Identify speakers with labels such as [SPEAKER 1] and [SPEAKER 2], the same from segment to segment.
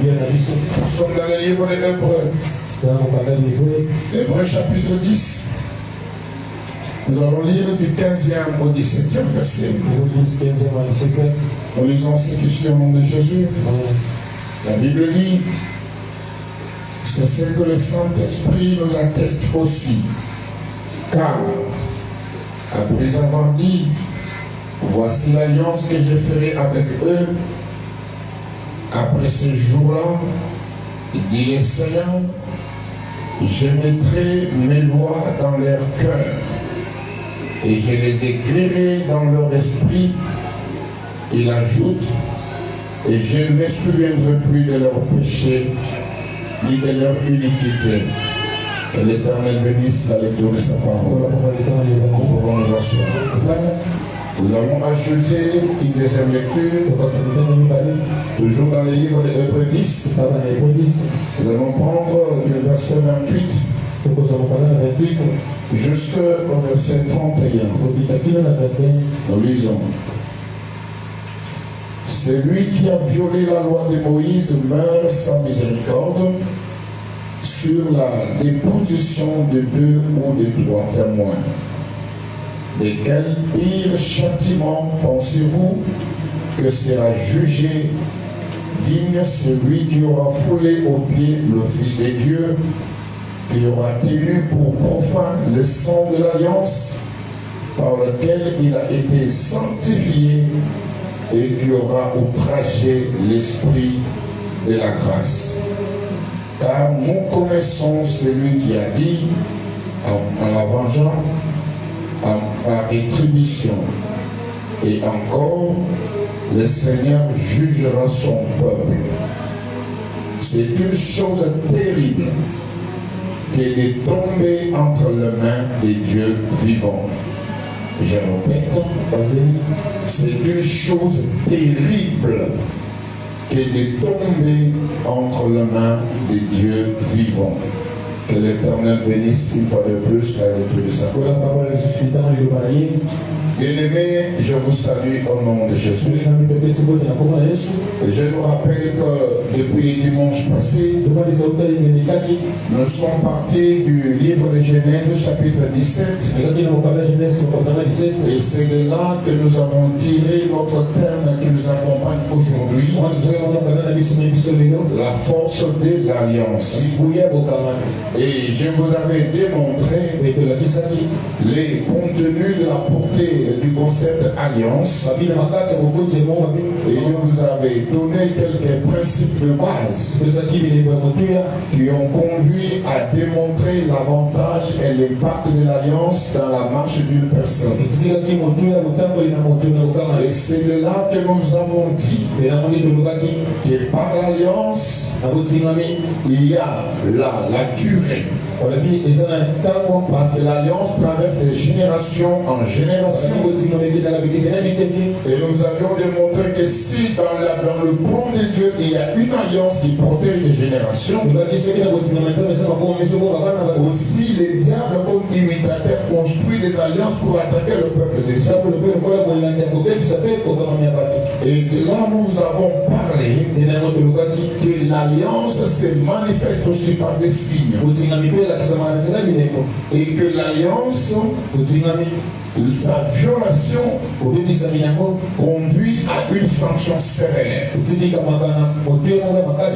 [SPEAKER 1] Nous sommes dans le livre des Hébreux. Hébreux chapitre 10. Nous allons lire du 15e au 17e verset. Nous lisons ce qui suit au nom de Jésus. La Bible dit, c'est ce que le Saint-Esprit nous atteste aussi. Car, après avoir dit, voici l'alliance que je ferai avec eux, après ce jour-là, dit le Seigneur, je mettrai mes lois dans leur cœur et je les écrirai dans leur esprit. Il ajoute, et je ne me souviendrai plus de leurs péchés ni de leur iniquité. Que l'Éternel bénisse la lecture de sa parole. Nous allons ajouter une deuxième lecture, toujours dans le livre de Hébreux 10. Nous allons prendre le verset 28 jusqu'au verset 31. Nous lisons. Celui qui a violé la loi de Moïse meurt sans miséricorde sur la déposition de 2 ou de 3 témoins. De quel pire châtiment pensez-vous que sera jugé digne celui qui aura foulé aux pieds le Fils de Dieu, qui aura tenu pour profane le sang de l'alliance par lequel il a été sanctifié et qui aura outragé l'esprit de la grâce. Car nous connaissons celui qui a dit en la vengeance, en rétribution, et encore le Seigneur jugera son peuple. C'est une chose terrible que de tomber entre les mains des dieux vivants. Je répète, c'est une chose terrible que de tomber entre les mains des dieux vivants. Que l'Éternel bénisse une fois de plus la lecture de sa parole. Bien-aimés, je vous salue au nom de Jésus. Je nous rappelle que depuis les dimanches passés, nous sommes partis du livre de Genèse chapitre 17. Et c'est de là que nous avons tiré notre thème qui nous accompagne aujourd'hui. La force de l'alliance. Et je vous avais démontré les contenus de la portée du concept alliance. Et je vous avais donné quelques principes de base qui ont conduit à démontrer l'avantage et l'impact de l'alliance dans la marche d'une personne. Et c'est de là que nous avons dit que par l'alliance, il y a la durée. Parce que l'alliance traverse de génération en génération. Et nous avions démontré que si dans le plan de Dieu il y a une alliance qui protège les générations, aussi les diables comme imitateurs construisent des alliances pour attaquer le peuple de Dieu. Et de là nous avons parlé que l'alliance se manifeste aussi par des signes. Et que l'alliance, sa violation conduit à une sanction sévère.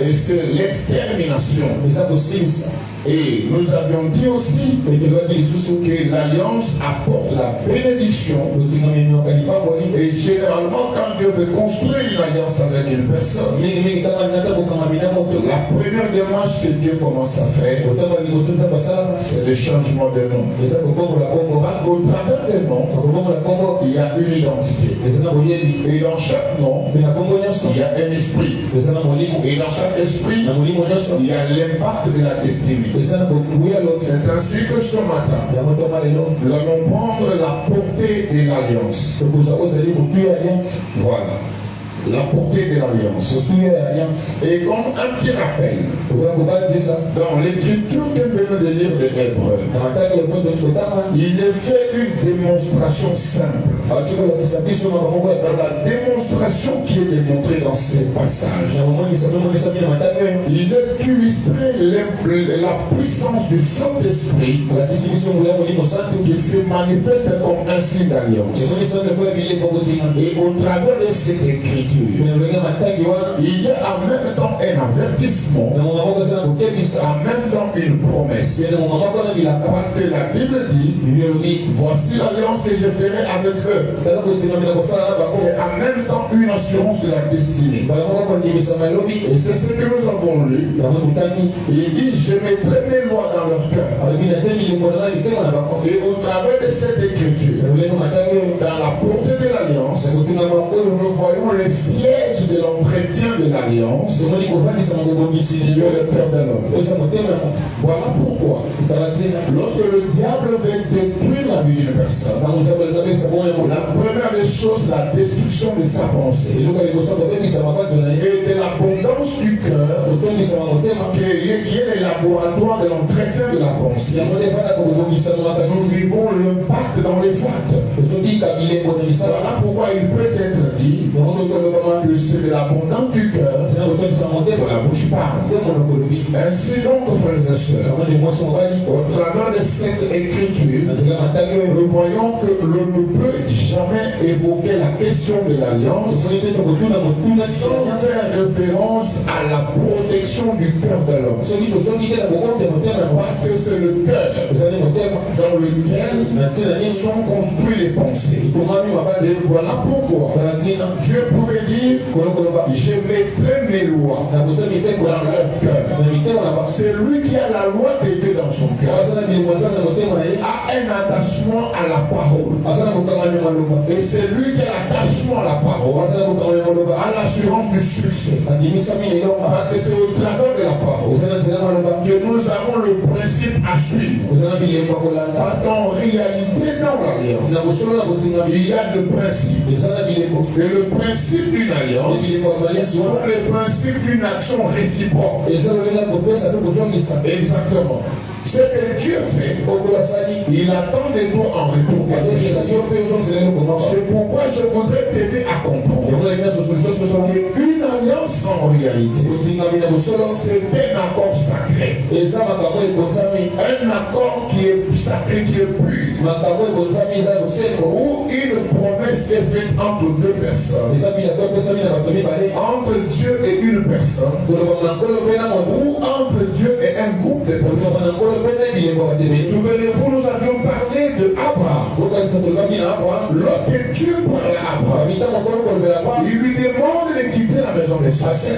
[SPEAKER 1] Et c'est l'extermination. Et nous avions dit aussi que l'alliance apporte la bénédiction. Et généralement, quand Dieu veut construire une alliance avec une personne, la première démarche que Dieu commence à faire, c'est le changement de nom. Parce qu'au travers des noms, il y a une identité. Et dans chaque nom, il y a un esprit. Et dans chaque esprit, il y a l'impact de la destinée. C'est ainsi que ce matin, nous allons prendre la portée de l'alliance. Voilà. la portée de l'alliance. Et comme un petit rappel, dans l'écriture que venons de lire de Hébreux, il est fait une démonstration simple. Dans la démonstration qui est démontrée dans ces passages, il est illustré la puissance du Saint-Esprit qui se manifeste comme un signe d'alliance. Et au travers de cette écriture, il y a en même temps un avertissement, en même temps une promesse. Parce que la Bible dit, voici l'alliance que je ferai avec eux. C'est en même temps une assurance de la destinée. Et c'est ce que nous avons lu. Il dit, je mettrai mes lois dans leur cœur. Et au travers de cette écriture, dans la portée de l'alliance, nous voyons le siège de l'entretien de l'alliance sur le cœur de l'homme. Voilà pourquoi, lorsque le diable veut détruire la vie d'une personne, la première des choses, la destruction de sa pensée et de l'abondance du cœur, qui est le laboratoire de l'entretien de la pensée. Nous vivons l'impact dans les actes. Voilà pourquoi il peut être dit que c'est de l'abondance du cœur que la bouche parle. Ainsi donc, frères et sœurs, au travers de cette écriture, nous voyons que l'on ne peut jamais évoquer la question de l'alliance sans faire référence à la protection du cœur de l'homme. Parce que c'est le cœur dans lequel sont construites les pensées. Et voilà pourquoi Dieu pouvait dire, je mettrai mes lois dans leur cœur. C'est lui qui a la loi de Dieu dans son cœur, a un attachement à la parole. Et c'est lui qui a l'attachement à la parole, à l'assurance du succès. Parce que c'est au travers de la parole que nous avons le principe à suivre. Parce qu'en réalité, dans l'alliance, il y a deux principes. Et le principe d'une alliance, c'est le principe d'une action réciproque. Exactement. Ce que Dieu fait, il attend de toi en retour quelque chose. C'est pourquoi je voudrais t'aider à comprendre qu'une alliance en réalité, c'est un accord sacré. Un accord qui est sacré, qui est pur. Où une promesse est faite entre deux personnes. Entre Dieu et une personne. Ou entre Dieu et un groupe de personnes. Souvenez-vous, nous avions parlé de Abraham. Lorsque Dieu parle à Abraham, il lui demande de quitter la maison de sa sœur.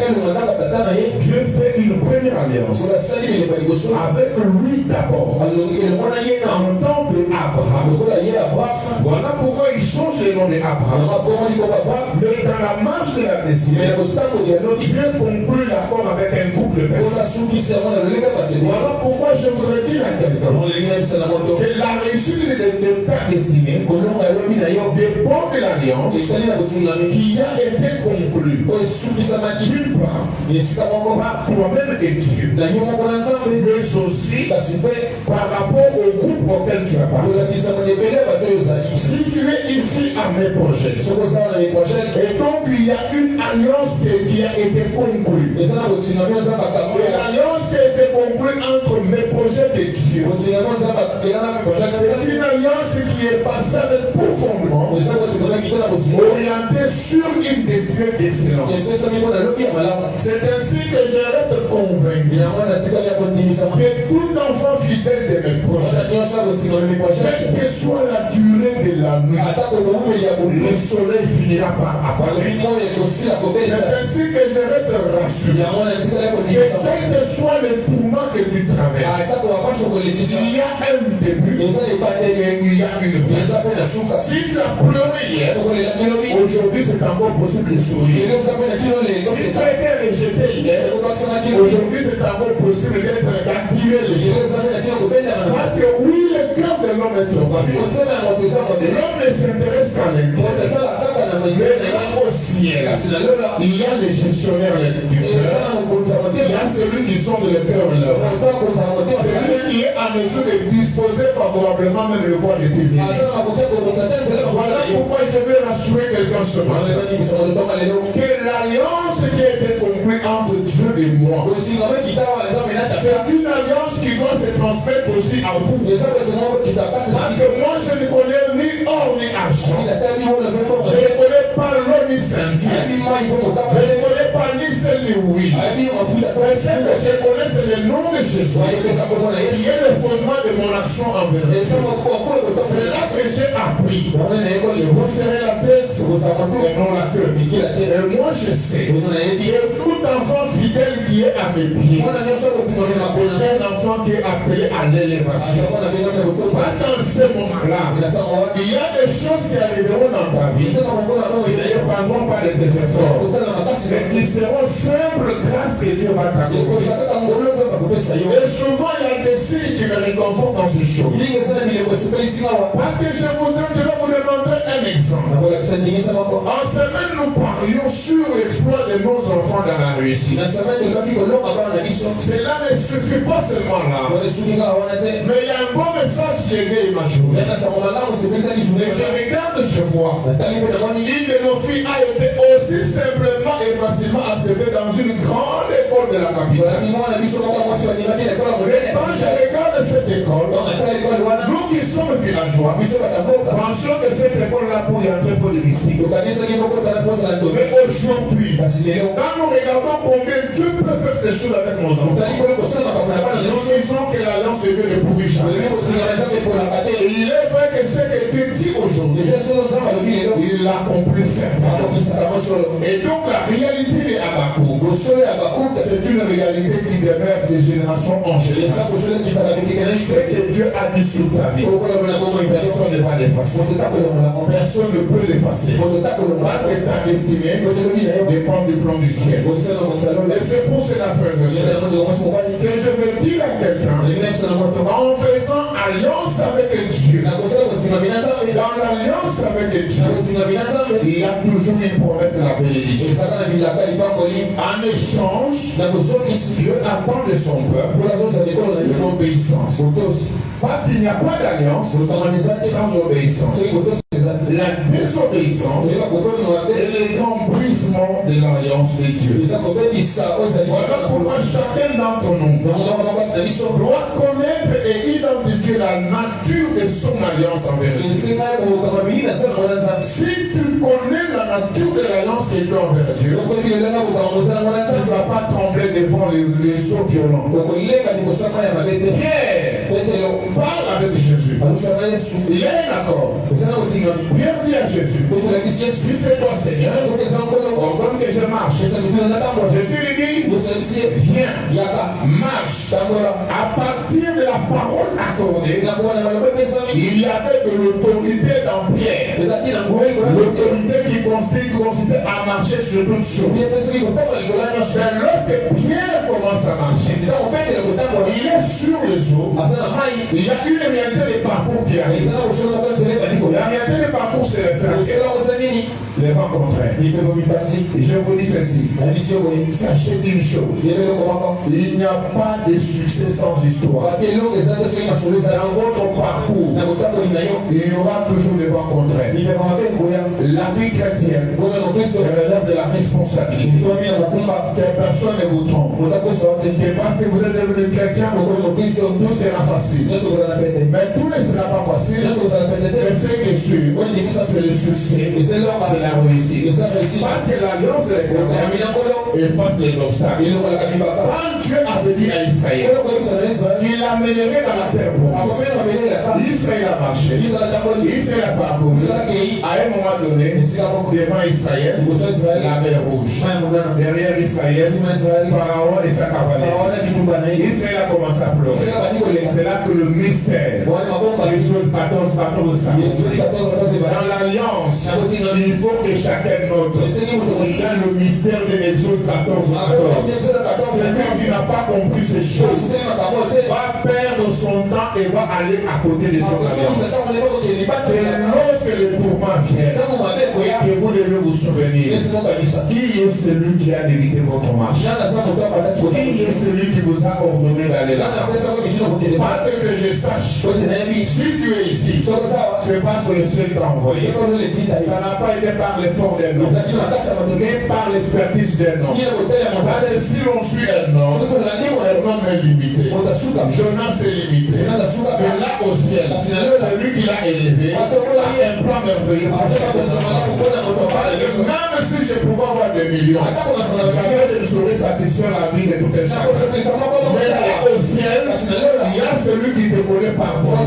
[SPEAKER 1] Dieu fait une première alliance avec lui d'abord en tant qu'Abraham. Voilà pourquoi il change le nom d'Abraham. Mais dans la marche de la destinée, Dieu conclut l'accord avec un groupe de personnes. Voilà pourquoi je voudrais dire à quelqu'un que la réussite de ta destinée dépend de l'alliance qui a été conclue. D'une part, toi-même et Dieu, mais aussi par rapport au groupe auquel tu appartiens. Si tu es ici à mes projets, et donc il y a une alliance qui a été conclue, et l'alliance qui a été conclue entre mes projets de Dieu, c'est une alliance qui est passée avec profondément orientée sur une destinée d'excellence. C'est ainsi que je reste convaincu que tout enfant fidèle de mes projets, quelle que soit la durée de la nuit, le soleil finira par apparaître. C'est ainsi que je reste rassuré que quel que soit le tourment que tu traverses, il y a un début et il y a une fin. Si tu as pleuré hier, aujourd'hui c'est encore possible de sourire. Si tu as été rejeté hier, aujourd'hui c'est encore possible d'être attiré légèrement. Parce que oui, le cœur de l'homme est tombé. L'homme ne s'intéresse qu'à l'intérieur, mais au ciel. Il y a les gestionnaires du cœur. Il y a celui qui sonde le cœur et leur âme. Celui qui est en mesure de disposer favorablement même le voie de tes ennemis. Voilà pourquoi je veux rassurer quelqu'un ce matin. Que l'alliance qui a été conclue entre Dieu et moi, c'est une alliance qui doit se transmettre aussi à vous. Parce que moi je ne connais ni or ni argent. Je ne connais pas l'eau ni ceinture. Je ne connais pas ni celle ni huile. Mais ce que je connais, c'est le nom de Jésus, qui est le fondement de mon action envers vous. C'est là que j'ai appris. Vous serez la tête et non la queue. Et moi je sais que tout enfant fidèle qui est à mes pieds, c'est un enfant qui est appelé à l'élévation. Pas dans ce moment-là, il y a des choses qui arriveront dans ta vie, qui ne dépendront pas de tes efforts, mais qui seront simples grâce que Dieu va t'accorder. Et souvent il y a des signes qui me réconfortent dans ces choses. Parce que je vais vous demander un exemple. En semaine, nous parlions sur l'exploit de nos enfants dans la réussite. Cela ne suffit pas seulement là. Mais il y a un bon message qui est né ma journée. Et je regarde, je vois. Une de nos filles a été aussi simplement et facilement acceptée dans une grande école de la capitale. Et quand je regarde cette école, nous qui sommes villageois, pensons que cette école-là pour y entrer, il faut des mystiques. Mais aujourd'hui, quand nous regardons combien Dieu peut faire ces choses avec nos enfants, nous disons que l'alliance de Dieu ne pourrit jamais. Et il est vrai que ce que Dieu dit aujourd'hui, il l'accomplit certainement. Et donc la réalité de Habakkuk, c'est une réalité qui demeure de génération en génération. Ce que Dieu a dit sur ta vie, personne ne va l'effacer. Personne ne peut l'effacer. Parce que ta destinée dépend du plan du ciel. Et c'est pour cela, frères et sœurs, que je veux dire à quelqu'un, en faisant alliance avec Dieu, dans l'alliance avec Dieu, il y a toujours une promesse de la bénédiction. En échange, Dieu attend de son peuple l'obéissance. Parce qu'il n'y a pas d'alliance sans obéissance. La désobéissance est le grand brisement de l'alliance de Dieu. Voilà pourquoi chacun d'entre nous doit connaître et identifier la nature de son alliance envers Dieu. Si tu connais la nature de l'alliance que tu as envers Dieu, tu ne vas pas trembler devant les sauts violents. Pierre parle avec Jésus. Il y a un accord. Pierre dit à Jésus, si c'est toi Seigneur, ordonne que je marche. Jésus lui dit, viens, marche. À partir de la parole accordée, il y avait de l'autorité dans Pierre. L'autorité qui consistait à marcher sur toutes choses. C'est lorsque Pierre commence à marcher, il est sur les eaux. Il y a une réalité de parcours qui arrive. La réalité de parcours, c'est les vents contraires. Et je vous dis ceci. Sachez une chose. Il n'y a pas de succès sans histoire. Dans votre parcours, il y aura toujours des vents contraires. La vie chrétienne relève de la responsabilité. Que personne ne vous trompe. Que parce que vous êtes devenu chrétien, tout sera facile. Mais tout ne sera pas facile. Mais ce qui est sûr, c'est le succès, c'est la réussite. Parce que l'alliance efface les obstacles. Quand Dieu avait dit à Israël qu'il l'amènerait dans la terre promise, Israël a marché, Israël a parcouru. À un moment donné, devant Israël, la mer rouge. Derrière Israël, Pharaon et sa cavalerie. Israël a commencé à pleurer. C'est là que le mystère, Exode 14 s'accomplit. Dans l'alliance, il faut que chacun note. Il y a le mystère de Exode 14. Celui qui n'a pas compris ces choses va perdre son temps et va aller à côté de son alliance. C'est lorsque les tourments viennent que vous devez vous souvenir. Qui est celui qui a débité votre marche? Qui est celui qui vous a ordonné d'aller là? Pas que je sache, si tu es ici, c'est parce que le ciel t'a envoyé. Ça n'a pas été par l'effort d'un homme, mais par l'expertise d'un homme. Parce que si l'on suit un homme est limité. Jonas est limité. Mais là au ciel, c'est lui qui l'a élevé, a un plan merveilleux pour chacun. Même si je pouvais avoir des millions, jamais je ne saurais satisfaire la vie de tout un chacun. Mais là au ciel, il y a celui qui te connaît parfois.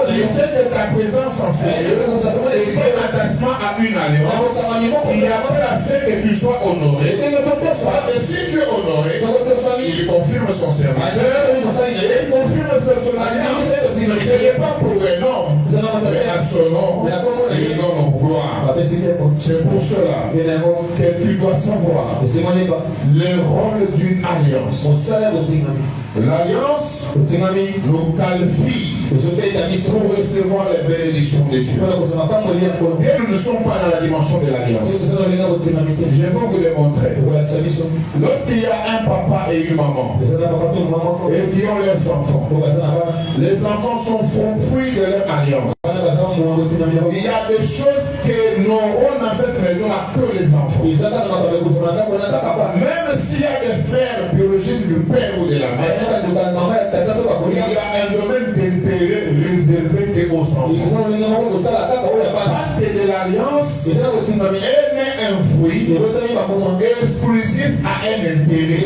[SPEAKER 1] Il sait que ta présence en Seigneur et ton attachement à une alliance, il y a pas assez que tu sois honoré. Et si tu es honoré, il confirme son serviteur et il confirme son alliance. Ce n'est pas pour un homme, mais à son nom, il donne gloire. C'est pour cela que tu dois savoir le rôle d'une alliance. L'alliance nous qualifie pour recevoir les bénédictions de Dieu. Et nous ne sommes pas dans la dimension de l'alliance. Je vais vous démontrer. Lorsqu'il y a un papa et une maman et qui ont leurs enfants, les enfants sont fruits de leur alliance. Il y a des choses que n'auront dans cette maison-là que les enfants. Même s'il y a des frères biologiques du père ou de la mère, il y a un domaine d'intérêt réservé aux enfants. Parce que de l'alliance est né un fruit exclusif à un intérêt.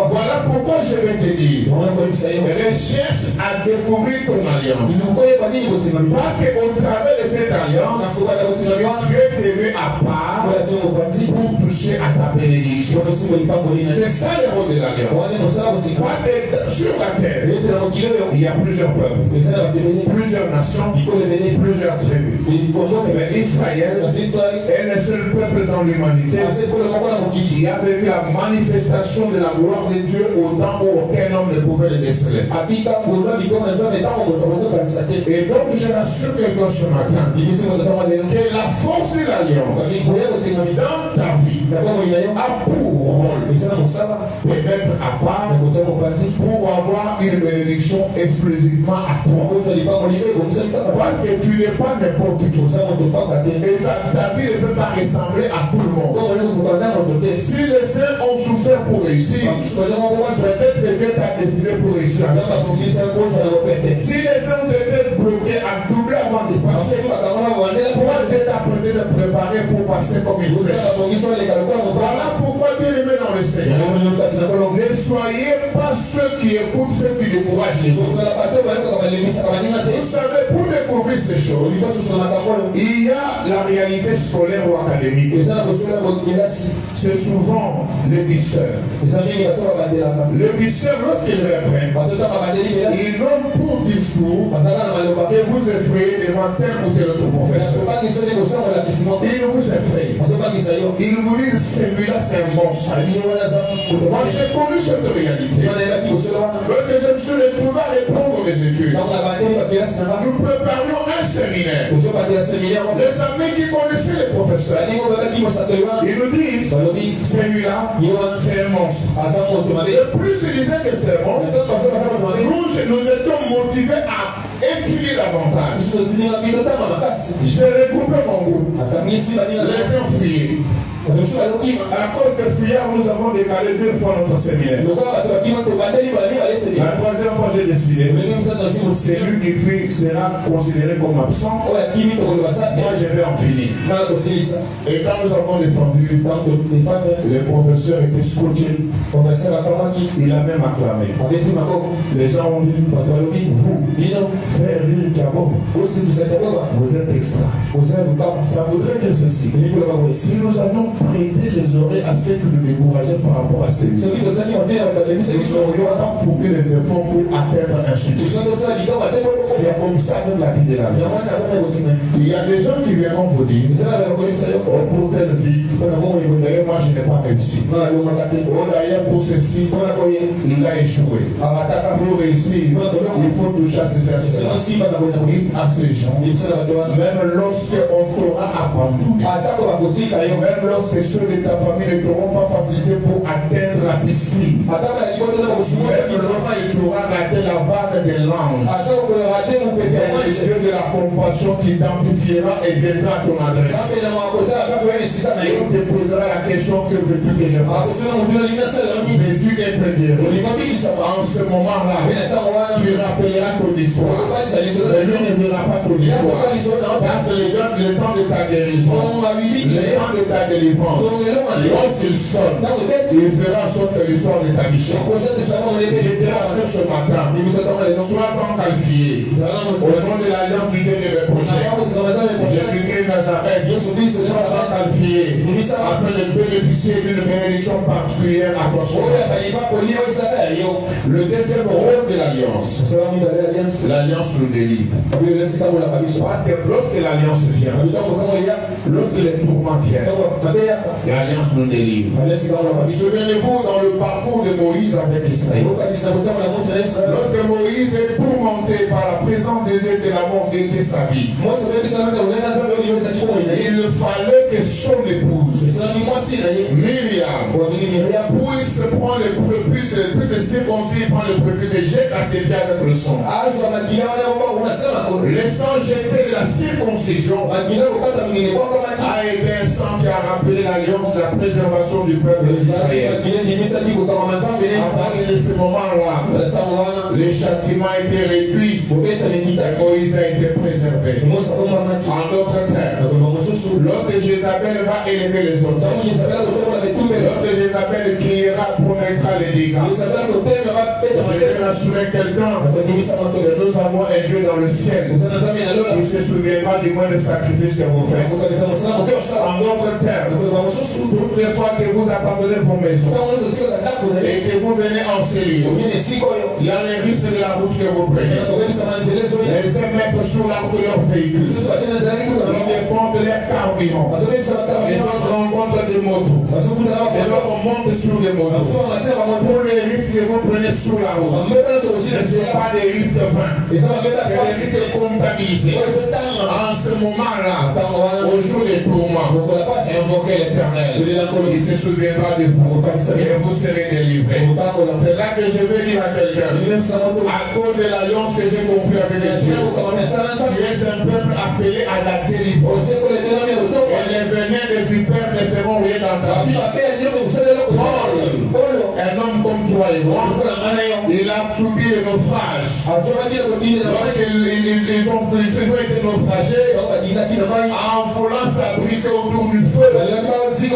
[SPEAKER 1] Voilà pourquoi je vais te dire, recherche à découvrir ton alliance. Pas qu'au travers de cette alliance, Dieu te met à part pour toucher à ta bénédiction. C'est ça le rôle de l'alliance. Sur la terre, il y a plusieurs peuples, plusieurs nations, plusieurs tribus. Mais Israël est le seul peuple dans l'humanité qui a vécu la manifestation de la gloire de Dieu au temps où aucun homme ne pouvait le déceler. Et donc je l'assure que ce matin, que la force de l'alliance dans ta vie a pour rôle de mettre à part pour avoir une bénédiction exclusivement à toi. Parce que tu n'es pas n'importe qui. Et ta vie ne peut pas ressembler à tout le monde. Si les saints ont souffert pour réussir, peut-être que Dieu t'a destiné pour réussir. Si les saints ont été bloqués à doubler avant de passer, pourquoi Dieu t'a appelé de préparer pour passer comme il faut? Voilà pourquoi, bien aimé dans le Seigneur, ne soyez pas ceux qui écoutent, ceux qui découragent les autres. Vous savez, pour découvrir ces choses, il y a la réalité scolaire ou académique. C'est souvent les visseurs. Les visseurs, lorsqu'ils reprennent, ils n'ont pour discours que vous effrayez devant tel ou tel autre professeur. Ils vous effrayent. Ils vous disent, celui-là c'est un monstre. Moi j'ai connu cette réalité. Lorsque je me suis retrouvé à répondre mes études, nous préparions un séminaire. Les amis qui connaissaient les professeurs, ils nous disent, celui-là c'est un monstre. Et plus ils disaient que c'est un monstre, nous étions motivés à étudier davantage. J'ai regroupé mon groupe. Les gens fuyaient. À cause des fuyards, nous avons décalé 2 fois notre séminaire. La troisième fois, j'ai décidé, celui qui fuit sera considéré comme absent. Moi, je vais en finir. Et quand nous avons défendu, le professeur était scotché. Il a même acclamé. Les gens ont dit, vous, frère Kabo, vous êtes extra. Ça voudrait dire ceci. Si nous avions prêté les oreilles à ceux qui nous décourageaient par rapport à ces vies. Nous n'aurions pas fourni les efforts pour atteindre un succès. C'est comme ça dans la vie de l'Alliance. Il y a des gens qui viendront vous dire, oh, pour telle vie, et moi je n'ai pas réussi. Oh, d'ailleurs pour ceci, il a échoué. Pour réussir, il faut toucher à ces à ces gens. Même lorsqu'on t'aura abandonné, même lorsque ceux de ta famille ne t'auront pas facilité pour atteindre la piscine, même lorsque tu auras raté la vague des langes, le Dieu de la compassion t'identifiera et viendra à ton adresse. Et on te posera la question: que veux-tu que je fasse? Veux-tu être guéri? En ce moment-là, tu rappelleras ton histoire. Mais lui ne verra pas ton histoire. Quand le temps de ta guérison, le temps de ta délivrance, lorsqu'il sonne, il fera en sorte que l'histoire de ta vie change. Je te rassure ce matin, sois-en qualifié. Au nom de l'Alliance du Dieu de mes projets, Jésus-Christ Nazareth, sois-en qualifié afin de bénéficier d'une bénédiction particulière à toi. Le deuxième rôle de l'Alliance, l'Alliance nous délivre. Parce que lorsque l'Alliance vient, lorsque les tourments viennent, l'Alliance nous délivre. Souvenez-vous dans le parcours de Moïse avec Israël. Lorsque Moïse est tourmenté par la présence de Dieu de la mort de sa vie, il fallait que son épouse, Myriam, puisse prendre les prépuces, plus de circoncis, prendre les prépuces et jette à ses pieds avec le sang. Le sang jeté de la circoncision a été un sang qui a rappelé l'alliance de la préservation du peuple d'Israël. À ce moment-là, les châtiments étaient réduits et Moïse a été préservé. En d'autres termes, lorsque Jézabel va élever les autres, lorsque Jézabel criera pour mettre les dégâts, je vais rassurer quelqu'un que nous avons un Dieu dans le ciel qui se souviendra du moins de sacrifice que vous faites. En d'autres termes, toutes les fois que vous abandonnez vos maisons et que vous venez en série, il y a les risques de la route que vous prenez. Laissez mettre sur la route de leur véhicule. Ils dépendent de leur carburant. Les autres rencontrent des motos. Les autres montent sur des motos. Pour les risques que vous prenez sur la route, ce ne sont pas des risques vains. C'est des risques comptabilisés. En ce moment-là, au jour des tourments, invoquez l'Éternel. Il se souviendra de vous et vous serez délivrés. C'est là que je veux dire à quelqu'un, à cause de l'alliance que j'ai compris avec les dieux, tu es un peuple appelé à la délivrance. Et les venins des vipères ne feront rien dans ta vie. Paul, un homme comme toi et moi, il a subi le naufrage. Lorsqu'ils ont été naufragés, en voulant s'abriter autour du feu, il a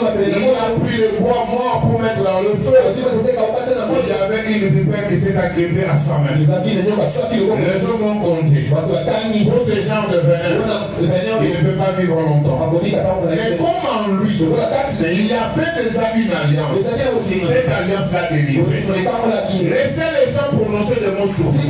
[SPEAKER 1] pris le bois mort pour mettre dans le feu. Il y avait une vipère qui s'est agrippée à sa main. Les hommes ont compté. Pour ce genre de venin, il ne peut pas vivre longtemps. Mais comme en lui, il y avait déjà une alliance. Cette alliance l'a délivré. Laissez les gens prononcer des mots sur vous.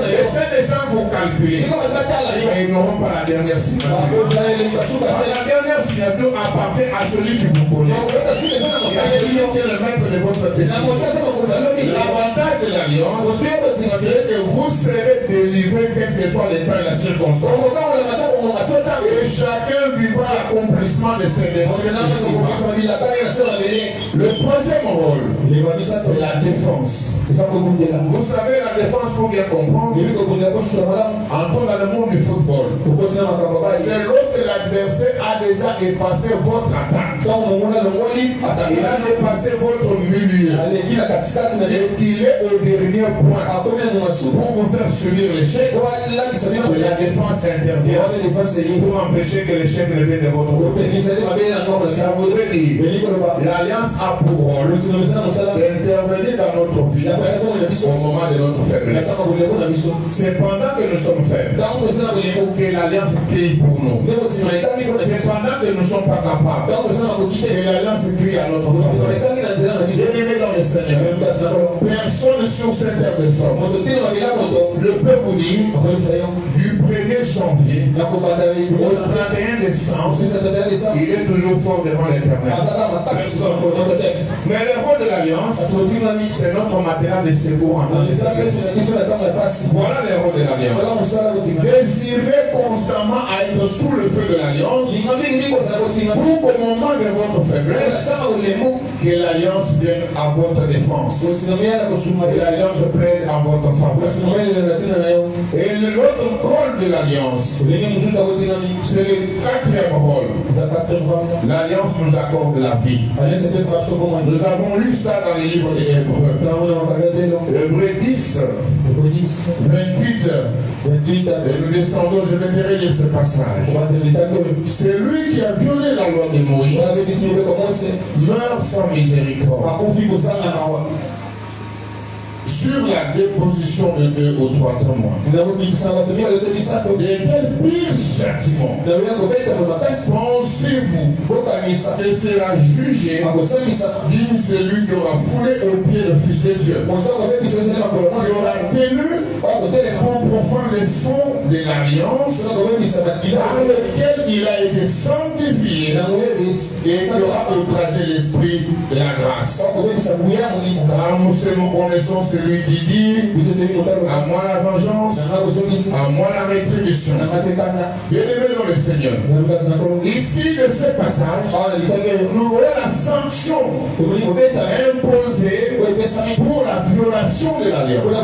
[SPEAKER 1] Laissez les gens vous calculer. Mais ils n'auront pas la dernière signature. La dernière signature appartient à celui qui vous connaît. Et à celui qui est le maître de votre destin. L'avantage de l'alliance, c'est que vous serez délivré quel que soit les temps et la circonstance. Et chacun vivra l'accomplissement de ses destins. Le troisième rôle, c'est la défense. Vous savez, la défense, pour bien comprendre, entre dans le monde du football, c'est lorsque l'adversaire a déjà effacé votre attaque. Il a dépassé votre milieu et qu'il est au dernier point pour vous faire subir l'échec. La défense intervient pour empêcher que l'échec ne vienne de votre côté. Ça voudrait dire l'alliance a pour rôle d'intervenir dans notre vie au moment de notre faiblesse. C'est pendant que nous sommes faibles que l'alliance crie pour nous. C'est pendant que nous ne sommes pas capables que l'alliance crie à notre faveur. Bien-aimés dans le Seigneur, personne sur cette terre de somme ne peut vous dire du 1er janvier au 31 décembre, il est toujours fort devant l'Éternel. Mais le rôle de l'alliance, c'est notre matériel de secours en temps de faiblesse. Voilà le rôle de l'alliance. Désirez constamment à être sous le feu de l'alliance pour qu'au moment de votre faiblesse, que l'alliance vienne à votre défense. Que l'alliance prenne en votre faveur. Et l'autre rôle de l'alliance, c'est le 4e rôle. L'alliance nous accorde la vie. Nous avons lu ça dans les livres des Hébreux. Hébreux 10, 28. Et nous descendons, je vais lire ce passage. C'est lui qui a violé la loi de Moïse, meurt sans miséricorde. Sur la déposition de 2 ou 3 témoins. Et quel pire châtiment pensez-vous que sera jugé d'une celui qui aura foulé au pied le Fils de Dieu, qui aura tenu pour profane les sons de l'alliance par lequel il a été sanctifié et qui aura outragé l'esprit de la grâce. Car nous connaissons celui qui dit à moi la vengeance, à moi la rétribution. Bien-aimés dans le Seigneur, ici de ce passage, nous voyons la sanction imposée pour la violation de l'alliance.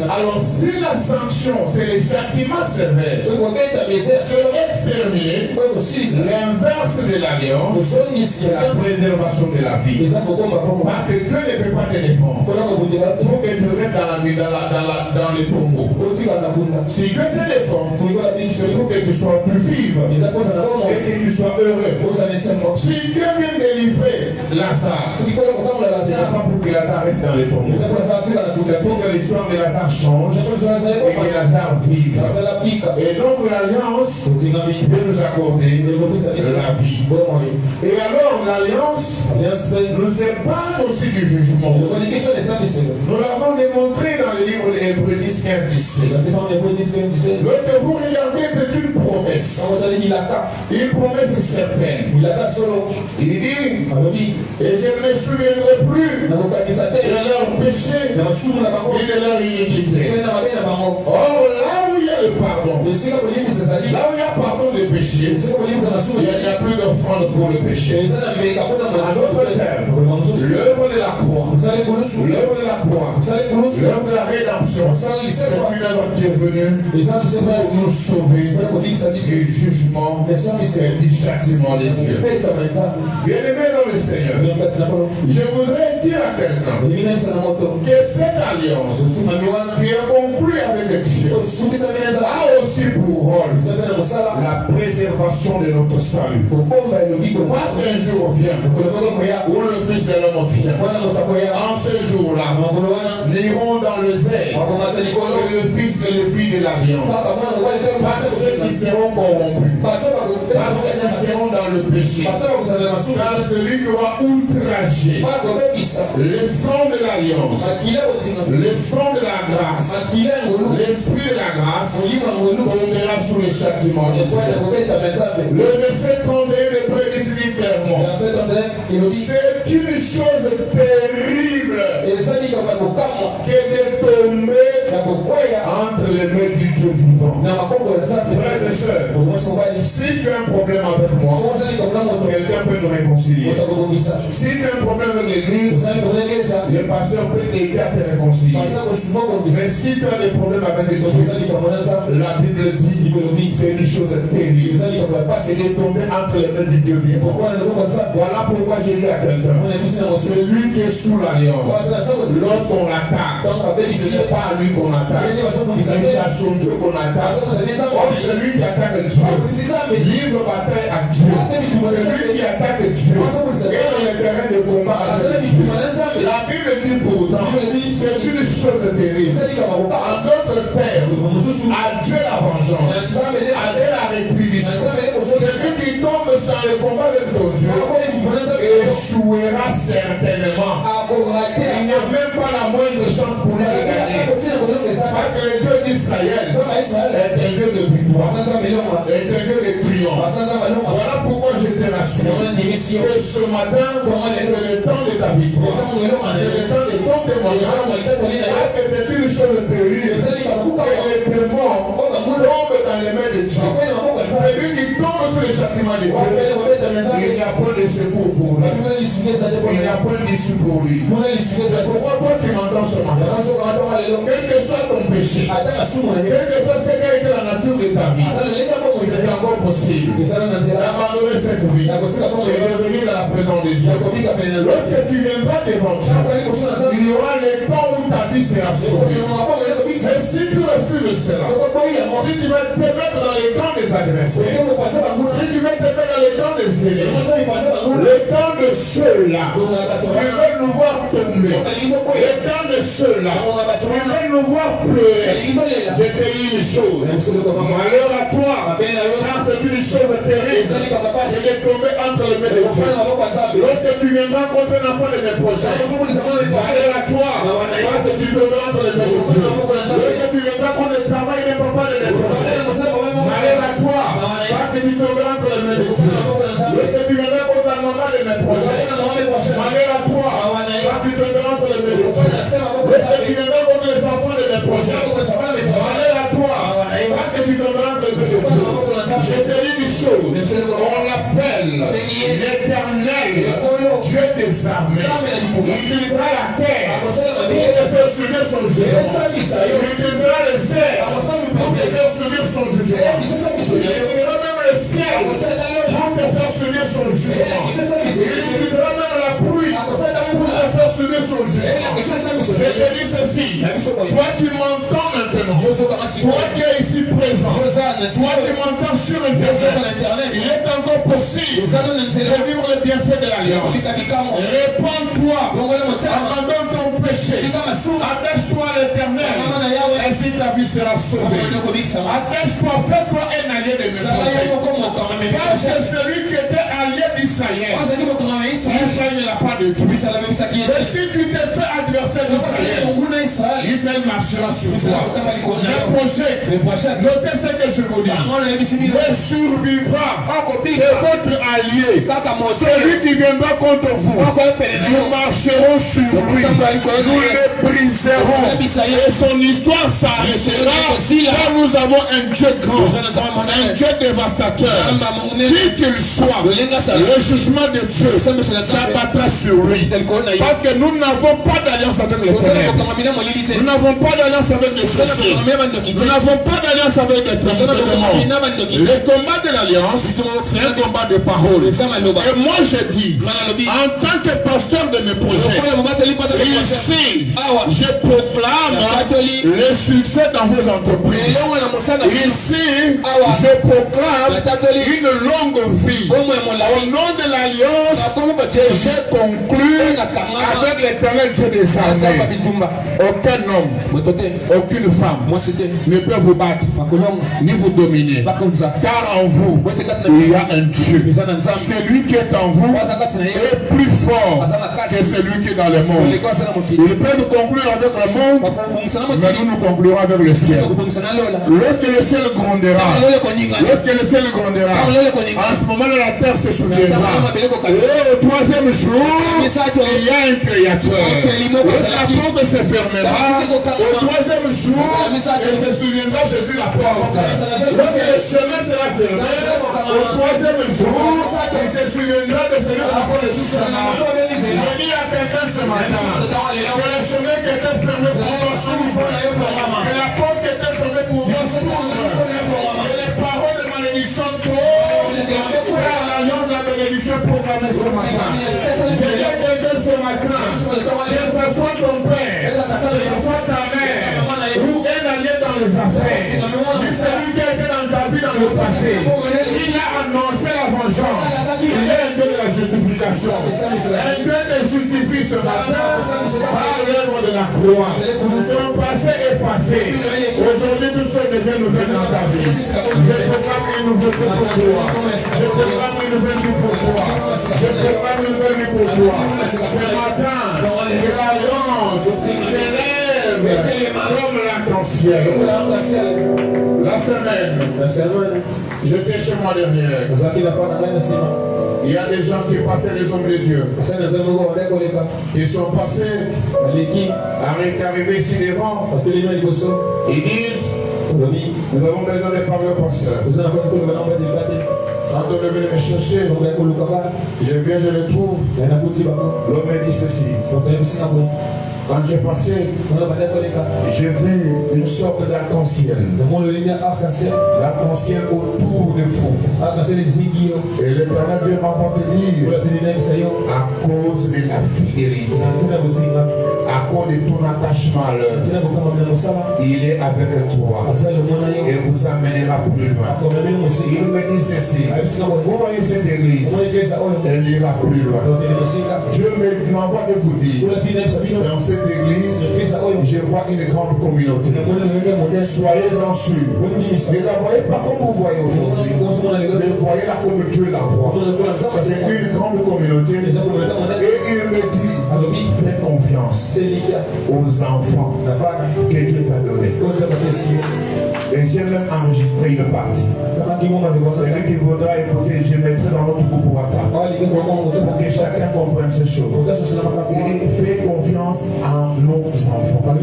[SPEAKER 1] Alors si la sanction, c'est les châtiments sévères, serait exterminé, l'inverse de l'alliance, c'est la préservation de la vie. Parce que Dieu ne peut pas te défendre pour que tu restes dans les tombeaux. Si Dieu te défend, c'est pour que tu sois plus vivre et que tu sois heureux. Si Dieu vient délivrer Lazare, ce n'est pas pour que Lazare reste dans les tombeaux. C'est pour que l'histoire de Lazare change et que Lazare vive. Et donc l'alliance peut nous accorder la vie. Et alors l'alliance nous épargne aussi du jugement. Nous l'avons démontré dans le livre de Hébreux 10, 15, 17. Lorsque vous regardez, c'est une promesse. Une promesse certaine. Il dit, et je ne me souviendrai plus de leur péché et de leur iniquité. Or, là où il y a le pardon, là où il y a pardon de péché, il n'y a plus d'offrande pour le péché. En d'autres termes, l'œuvre de la croix, l'œuvre de la croix, l'œuvre de la rédemption, c'est une œuvre qui est venue pour nous sauver du jugement et du châtiment de Dieu. Bien-aimés dans le Seigneur, je voudrais dire à quelqu'un que cette alliance qui est conclue avec Dieu a aussi pour rôle la préservation de notre salut. Parce qu'un jour vient où le Fils de l'homme vient. En ce jour-là, nous irons dans le zèle et le Fils et le Fils de l'Alliance. Pas ceux qui seront corrompus, pas ceux qui seront dans le péché, car celui qui aura outragé le sang de l'Alliance, le sang de la grâce, l'esprit de la grâce, tombera sous le châtiment de Dieu. Le verset 31 de Prédis dit clairement, c'est une chose terrible que de tomber entre les mains du Dieu vivant. Frères et sœurs, si tu as un problème avec moi, quelqu'un peut nous réconcilier. Si tu as un problème avec l'église, le pasteur peut t'aider à te réconcilier. Mais si tu as des problèmes avec les autres, la Bible dit c'est une chose terrible. C'est de tomber entre les mains du Dieu vivant. Voilà pourquoi j'ai dit à quelqu'un, celui qui est sous l'alliance, lorsqu'on l'attaque, ce n'est pas à lui qu'on attaque, c'est à son Dieu Dieu qu'on attaque. Or, celui qui attaque Dieu, livre bataille à Dieu. Celui qui attaque Dieu, et dans le terrain de combat avec Dieu. La Bible dit pourtant, c'est une chose terrible. En d'autres termes, à Dieu la vengeance, à Dieu la rétribution. Celui qui tombe dans le combat avec ton Dieu échouera certainement. Il n'y a même pas la moindre chance pour lui de gagner. Parce que le Dieu d'Israël est un Dieu de victoire, est un Dieu de triomphe. Voilà pourquoi je te rassure que ce matin, c'est le temps de ta victoire. C'est le temps de ton témoignage. Parce que c'est une chose terrible. Et les démons tombent dans les mains de Dieu. C'est lui qui tombe sur le châtiment de Dieu. Il n'y a pas de secours pour lui. Il n'y a pas d'issue pour lui. C'est pourquoi toi qui m'entends ce matin, quel que soit ton péché, quel que soit ce qui a été la nature de ta vie, c'est encore possible d'abandonner cette vie et de venir dans la présence de Dieu. Lorsque tu viendras devant Dieu, il y aura les temps où ta vie sera sauvée. Mais si tu refuses cela, si tu veux te mettre dans les temps des adversaires, si tu veux te mettre dans les temps des ennemis, le temps de ceux-là, tu veux nous voir tomber. Le temps de ceux-là, tu veux nous voir pleurer. Je te dis une chose. Malheur à toi, car c'est une chose terrible. C'est de tomber entre les mains de Dieu. Lorsque tu viendras contre un enfant de mes projets, malheur à toi, car tu tomberas entre les mains de Dieu. Lorsque tu viendras contre le travail des papas de mes projets, malheur à toi, car tu tomberas entre les mains de Dieu. Lorsque tu viendras contre un mandat de mes projets, malheur à toi, car tu tomberas entre les mains de Dieu. Lorsque tu viendras contre les enfants de mes projets, malheur à toi, car tu tomberas entre les mains de Dieu. Je te dis une chose, on l'appelle l'Éternel, Dieu des armées. Il utilisera la terre pour te faire subir son jugement. Il utilisera les airs pour te faire subir son jugement. Il utilisera même le ciel pour te faire subir son jugement. Il utilisera même la pluie pour te faire subir son jugement. Je te dis ceci, toi qui m'entends maintenant, toi qui es ici présent, toi qui m'entends sur Internet, il est encore possible de vivre le bienfait de l'Alliance. Répands-toi, abandonne ton péché, attache-toi à l'Éternel, ainsi ta vie sera sauvée. Attache-toi, fais-toi un allié de mes projets. Parce que celui qui était allié d'Israël, Israël ne l'a pas détruit. Et si tu te fais adversaire d'Israël, Israël marchera sur toi. Le projet, notez ce que je vous dis. Il survivra de votre allié. Celui qui viendra contre vous, nous marcherons sur lui. Nous le briserons. Et son histoire s'arrêtera. Car nous avons un Dieu grand, un Dieu dévastateur. Qui qu'il soit, le jugement de Dieu s'abattra sur lui. Parce que nous n'avons pas d'alliance avec les ténèbres. Nous n'avons pas d'alliance avec les sorciers. Nous n'avons pas d'alliance avec les ténèbres. Le combat de l'alliance, c'est un combat de parole. Et moi je dis, en tant que pasteur de mes projets, ici, je proclame le succès dans vos entreprises. Ici, je proclame une longue vie. Au nom de l'alliance, j'ai conclu avec l'Éternel Dieu des armées. Aucun homme, aucune femme ne peut vous battre ni vous dominer. Car en vous, il y a un Dieu. Celui qui est en vous est plus fort que celui qui est dans le monde. Il peut nous conclure avec le monde, mais nous nous conclurons avec le ciel. Lorsque le ciel grondera, en ce moment la terre se souviendra. Et au troisième jour, il y a un créateur. Lorsque la porte se fermera, au troisième jour, il se souviendra Jésus la porte. Lorsque le chemin sera fermé, au troisième jour, il se souviendra de celui qui a porté le chemin. Je dis à quelqu'un ce matin, que le chemin qui était fermé pour toi s'ouvre, que la porte qui était fermée pour toi s'ouvre, que les paroles de malédiction tombent, car l'alliance de la bénédiction proclamée ce matin. Je dis à quelqu'un ce matin, que ce soit ton père, que ce soit ta mère, ou un allié dans les affaires, ce matin par l'œuvre de la croix. Son passé est passé. Aujourd'hui, toutes choses deviennent nouvelles dans ta vie. Je proclame une nouveauté pour toi. Je proclame une nouvelle vie pour toi. Je proclame une nouvelle vie pour toi. Ce matin, que l'alliance s'élève comme l'arc-en-ciel. La semaine, j'étais chez moi derrière. Il y a des gens qui passaient les hommes de Dieu. Ils sont passés, arrivés ici devant. Ils disent, nous avons besoin de parler au pasteur. Quand on est venu me chercher, je viens, je le trouve. L'homme me dit ceci. Quand j'ai passé, j'ai vu une sorte d'arc-en-ciel. L'arc-en-ciel autour de vous. Et l'Éternel Dieu m'a fait dire, à cause de la fidélité, à cause de ton attachement à l'œuvre, il est avec toi et vous amènera plus loin. Il me dit ceci, vous voyez cette église, elle ira plus loin. Dieu m'envoie de vous dire, dans cette église, je vois une grande communauté. Soyez-en sûrs. Ne la voyez pas comme vous voyez aujourd'hui, mais voyez-la comme Dieu la voit. C'est une grande communauté. Et il me dit, fais confiance aux enfants que Dieu t'a donnés. Et j'ai même enregistré une partie. Celui qui voudra écouter, je mettrai dans notre groupe WhatsApp pour que chacun comprenne ces choses. Il dit, fais confiance en nos enfants.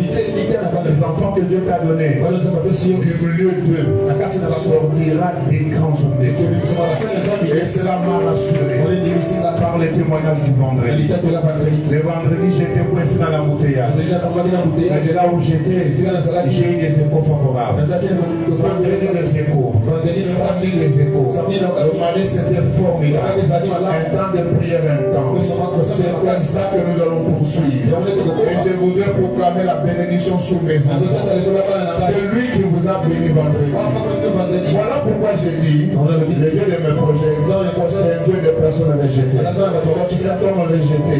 [SPEAKER 1] Les enfants que Dieu t'a donnés, du milieu d'eux sortira des grands hommes de Dieu. Et cela m'a rassuré par les témoignages du vendredi. Le vendredi, j'étais coincé dans l'embouteillage. Et de là où j'étais, j'ai eu des échos favorables. Vendredi des échos, samedi des échos. Le mardi c'était formidable. Un temps de prière intense. C'est comme ça que nous allons poursuivre. Et je voudrais proclamer la bénédiction sur mes enfants. C'est lui qui vous a béni vendredi. Voilà pourquoi j'ai dit, le Dieu de mes projets, c'est un Dieu de personnes rejetées. Cet homme rejeté,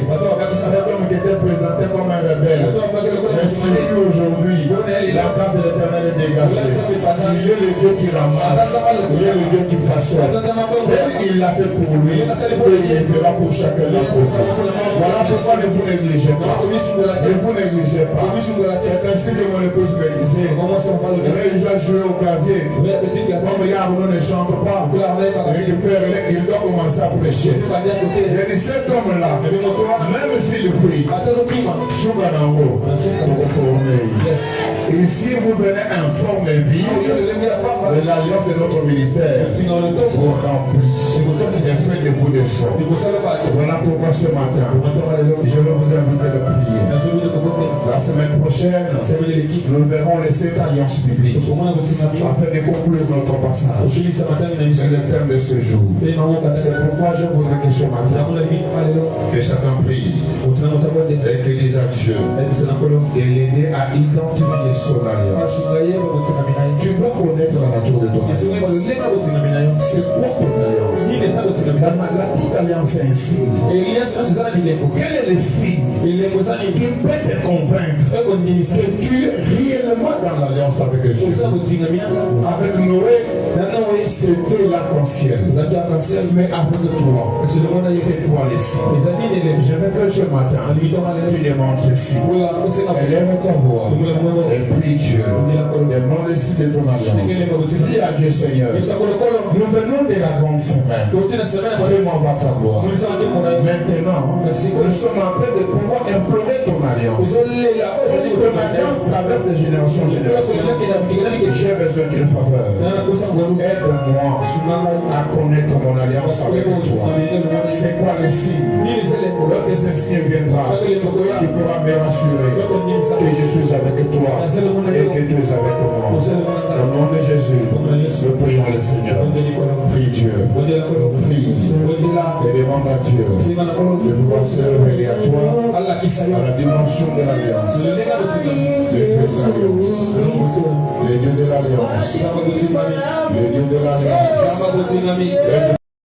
[SPEAKER 1] cet homme qui était présenté comme un rebelle, mais celui aujourd'hui, la grâce de l'Éternel est dégagée. Il est le Dieu qui ramasse, il est le Dieu qui façonne. Et il l'a fait pour lui, et il fera pour chacun d'entre vous. Voilà pourquoi ne vous négligez pas. Ne vous négligez pas. C'est ainsi que mon épouse me disait, il doit jouer au clavier. Comme regarde, on ne chante pas. Il doit commencer à prêcher. J'ai dit, cet homme-là, même s'il prie, souvent en haut, pour former. Ici, vous venez informer vie de l'alliance de notre ministère. Vous remplir et faites de vous des sorts. Voilà pourquoi ce matin, je vais vous inviter à prier. La semaine prochaine, nous verrons les 7 alliances bibliques afin de conclure notre passage. C'est le thème de ce jour. C'est pourquoi je voudrais que ce matin, que chacun prie et que dise à Dieu et l'aider à identifier son alliance. Tu dois connaître la nature de ton alliance. C'est quoi ton alliance? La petite alliance est un signe. Quel est le signe qui peut te convaincre que tu es réellement dans l'alliance avec Dieu? Avec Noé, c'était l'arc-en-ciel. Mais avec toi, c'est toi le signe. Je veux que ce matin, tu demandes ceci. Élève ta voix et prie Dieu. Demande le signe de ton alliance. Dis à Dieu, Seigneur, nous venons de la grande semaine. Fais-moi voir ta gloire. Maintenant, nous sommes en train de pouvoir implorer ton alliance. Ton alliance traverse de génération en génération. J'ai besoin d'une faveur. Aide-moi à connaître mon alliance avec toi. C'est quoi le signe? Lorsque ce signe viendra, tu pourras me rassurer que je suis avec toi et que tu es avec moi. Au nom de Jésus, nous prions le Seigneur. Prie Dieu. Prie. Et demande à Dieu de pouvoir se révéler à toi à la dimension de l'alliance. Le Dieu de l'alliance. Le Dieu de l'alliance. Le Dieu de l'alliance. Aide-moi